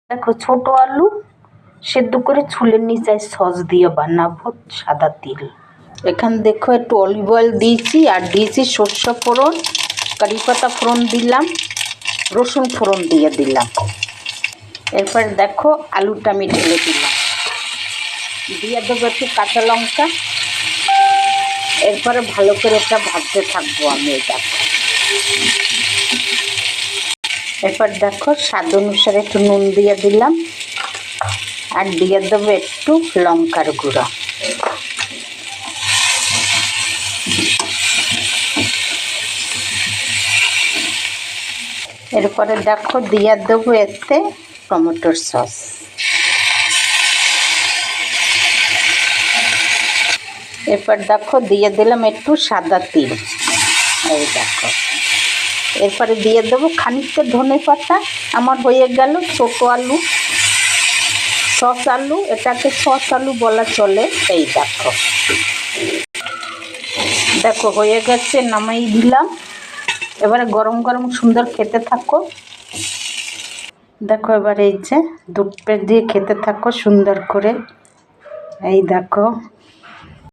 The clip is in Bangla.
দেখো ছোট আলু সেদ্ধ করে ছুলে নিচে সস দিয়ে বানাবো সাদা তিল। এখানে দেখো একটু অলিভ অয়েল দিয়েছি আর দিয়েছি সর্ষে ফোড়ন, কারি পাতা ফোড়ন দিলাম, রসুন ফোড়ন দিয়ে দিলাম। এরপর দেখো আলুটা আমি ঢেলে দিলাম, দিয়ে দেবো একটু কাঁচা লঙ্কা। এরপরে ভালো করে এটা ভাজতে থাকবো আমি। এরপর দেখো স্বাদ অনুসারে একটু নুন দিয়ে দিলাম আর দিয়ে দেবো একটু লঙ্কার গুঁড়া। এরপরে দেখো দিয়ে দেবো এতে টমেটোর সস। এরপর দেখো দিয়ে দিলাম একটু সাদা তিল। এই দেখো এরপরে দিয়ে দেবো খানিকটা ধনে পাতা। আমার হয়ে গেল ছোট আলু সস আলু, এটাকে সস আলু বলা চলে। এই দেখো দেখো হয়ে গেছে, নামাই দিলাম। এবারে গরম গরম সুন্দর খেতে থাকো। দেখো এবারে এই যে দুধ পেট দিয়ে খেতে থাকো সুন্দর করে। এই দেখো।